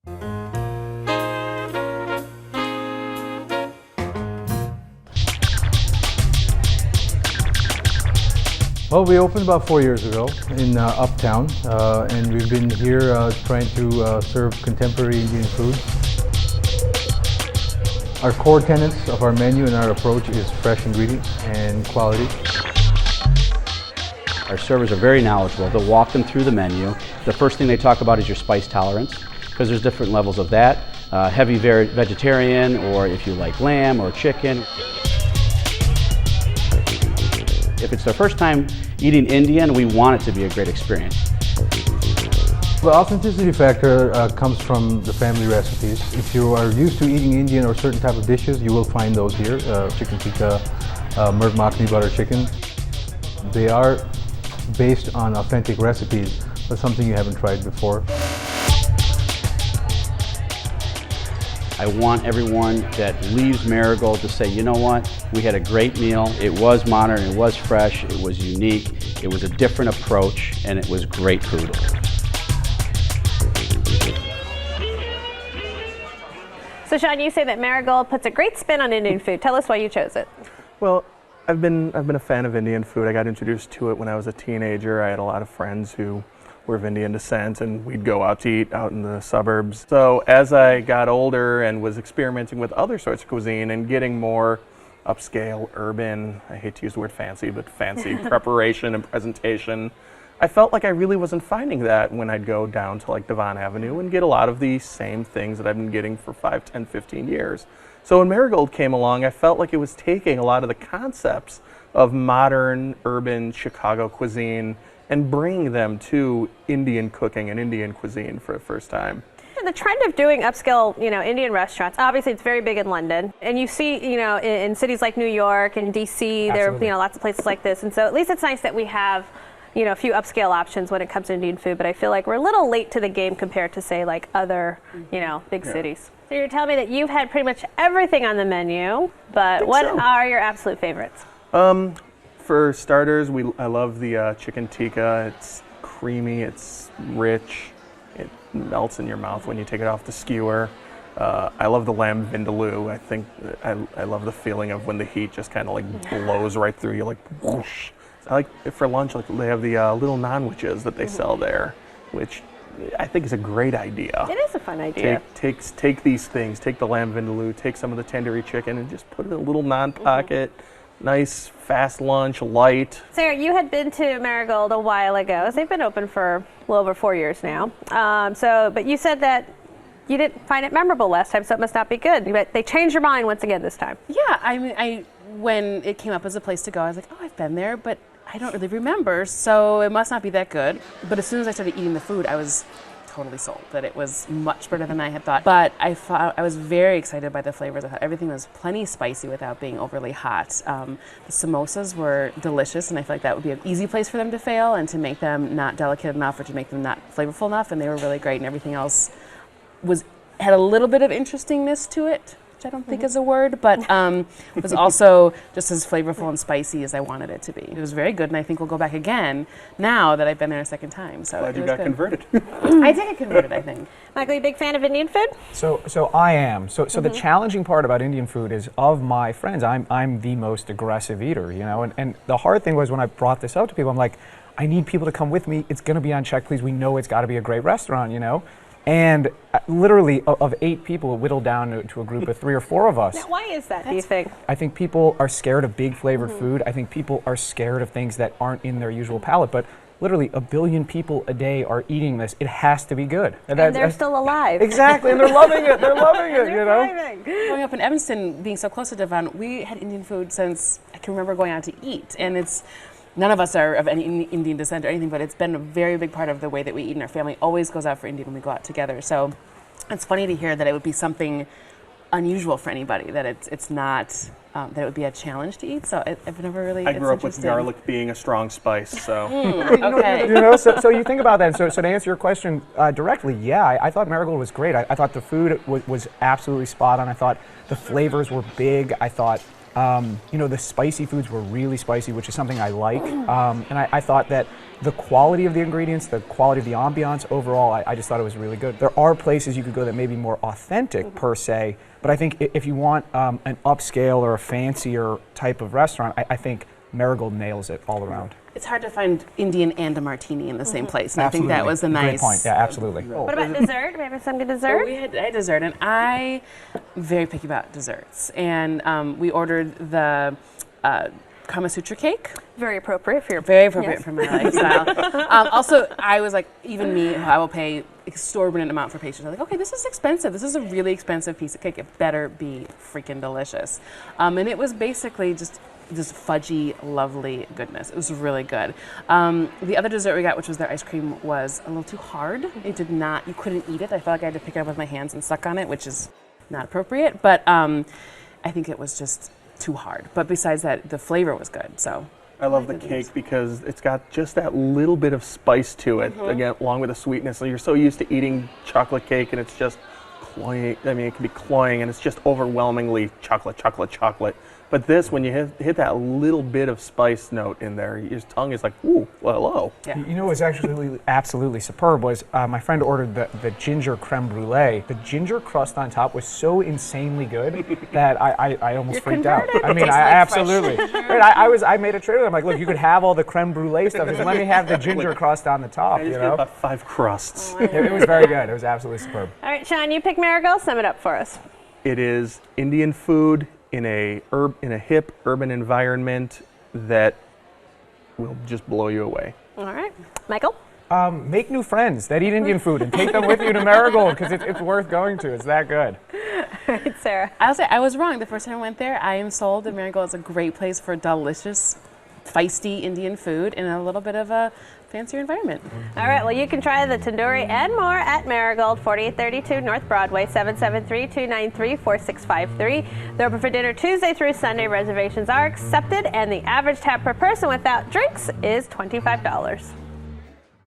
Well, we opened about 4 years ago in Uptown, and we've been here trying to serve contemporary Indian food. Our core tenets of our menu and our approach is fresh ingredients and quality. Our servers are very knowledgeable. They'll walk them through the menu. The first thing they talk about is your spice tolerance, because there's different levels of that. Heavy vegetarian, or if you like lamb or chicken. If it's their first time eating Indian, we want it to be a great experience. The authenticity factor comes from the family recipes. If you are used to eating Indian or certain type of dishes, you will find those here. Chicken tikka, mirth makhani butter chicken. They are based on authentic recipes, but something you haven't tried before. I want everyone that leaves Marigold to say, you know what, we had a great meal, it was modern, it was fresh, it was unique, it was a different approach, and it was great food. So Sean, you say that Marigold puts a great spin on Indian food. Tell us why you chose it. Well, I've been a fan of Indian food. I got introduced to it when I was a teenager. I had a lot of friends who were of Indian descent, and we'd go out to eat out in the suburbs. So as I got older and was experimenting with other sorts of cuisine and getting more upscale, urban, I hate to use the word fancy, but fancy preparation and presentation, I felt like I really wasn't finding that when I'd go down to like Devon Avenue and get a lot of the same things that I've been getting for 5, 10, 15 years. So when Marigold came along, I felt like it was taking a lot of the concepts of modern, urban Chicago cuisine and bringing them to Indian cooking and Indian cuisine for the first time. The trend of doing upscale, Indian restaurants, obviously it's very big in London. And you see, in cities like New York and DC, there are, lots of places like this. And so at least it's nice that we have, a few upscale options when it comes to Indian food. But I feel like we're a little late to the game compared to, say, like other, big cities. So you're telling me that you've had pretty much everything on the menu, but what are your absolute favorites? For starters, I love the chicken tikka. It's creamy, it's rich, it melts in your mouth when you take it off the skewer. I love the lamb vindaloo. I think I love the feeling of when the heat just kind of like blows right through you, like whoosh. I like for lunch, like they have the little naan-wiches that they sell there, which I think is a great idea. It is a fun idea. Take these things, take the lamb vindaloo, take some of the tandoori chicken, and just put it in a little naan pocket. Nice, fast lunch, light. Sarah, you had been to Marigold a while ago. They've been open for a little over 4 years now. But you said that you didn't find it memorable last time, so it must not be good. But they changed your mind once again this time. Yeah, I mean, when it came up as a place to go, I was like, oh, I've been there, but I don't really remember, so it must not be that good. But as soon as I started eating the food, I was totally sold that it was much better than I had thought. But I was very excited by the flavors. I thought everything was plenty spicy without being overly hot. The samosas were delicious, and I feel like that would be an easy place for them to fail and to make them not delicate enough or to make them not flavorful enough, and they were really great, and everything else had a little bit of interestingness to it, which I don't think is a word, but was also just as flavorful and spicy as I wanted it to be. It was very good, and I think we'll go back again now that I've been there a second time. So glad you got converted. I did get converted, I think. Michael, you a big fan of Indian food? So I am. So the challenging part about Indian food is, of my friends, I'm the most aggressive eater, and the hard thing was when I brought this up to people, I'm like, I need people to come with me. It's going to be on check, please. We know it's got to be a great restaurant, And literally, of 8 people, it whittled down to a group of 3 or 4 of us. Now, why is that, do you think? I think people are scared of big flavored food. I think people are scared of things that aren't in their usual palate. But literally, 1 billion people a day are eating this. It has to be good. And they're still alive. Exactly, and they're loving it. They're loving it, Thriving. Growing up in Evanston, being so close to Devon, we had Indian food since I can remember going out to eat. And none of us are of any Indian descent or anything, but it's been a very big part of the way that we eat, and our family always goes out for Indian when we go out together. So it's funny to hear that it would be something unusual for anybody, that it's not, that it would be a challenge to eat. So I've never really. I grew up with garlic being a strong spice, so. Okay. So you think about that. So to answer your question directly, yeah, I thought Marigold was great. I thought the food was absolutely spot on. I thought the flavors were big. I thought You know, the spicy foods were really spicy, which is something I like. And I thought that the quality of the ingredients, the quality of the ambiance overall, I just thought it was really good. There are places you could go that may be more authentic per se, but I think if you want an upscale or a fancier type of restaurant, I think Marigold nails it all around. It's hard to find Indian and a martini in the same place, and Absolutely. I think that was a nice... Great point, yeah, absolutely. What about dessert? Do we have some good dessert? I had dessert, and I'm very picky about desserts. And we ordered the Kama Sutra cake. Very appropriate for your Very appropriate yes. for my lifestyle. Also, I was like, even me, I will pay exorbitant amount for pastries. I'm like, okay, this is expensive. This is a really expensive piece of cake. It better be freaking delicious. And it was basically just fudgy, lovely goodness. It was really good. The other dessert we got, which was their ice cream, was a little too hard. It did not, you couldn't eat it. I felt like I had to pick it up with my hands and suck on it, which is not appropriate, but I think it was just too hard. But besides that, the flavor was good, so. I love the cake because it's got just that little bit of spice to it, again, along with the sweetness. So you're so used to eating chocolate cake and it's just cloying, I mean, it can be cloying and it's just overwhelmingly chocolate, chocolate, chocolate. But this, when you hit that little bit of spice note in there, your tongue is like, ooh, well, hello. Yeah. You know what's actually absolutely superb was my friend ordered the ginger creme brulee. The ginger crust on top was so insanely good that I almost freaked out. I mean, absolutely. Right, I made a trade with him. I'm like, look, you could have all the creme brulee stuff. Just let me have the ginger crust on the top. I You just know, get about 5 crusts. it was very good. It was absolutely superb. All right, Sean, you pick Marigold. Sum it up for us. It is Indian food in a hip urban environment that will just blow you away. All right, Michael. Make new friends that eat Indian food and take them with you to Marigold because it's worth going to. It's that good. All right, Sarah. I'll say I was wrong. The first time I went there, I am sold that Marigold is a great place for delicious, feisty Indian food in a little bit of a fancier environment. All right, well, you can try the tandoori and more at Marigold, 4832 North Broadway, 773-293-4653. They're open for dinner Tuesday through Sunday. Reservations are accepted, and the average tab per person without drinks is $25.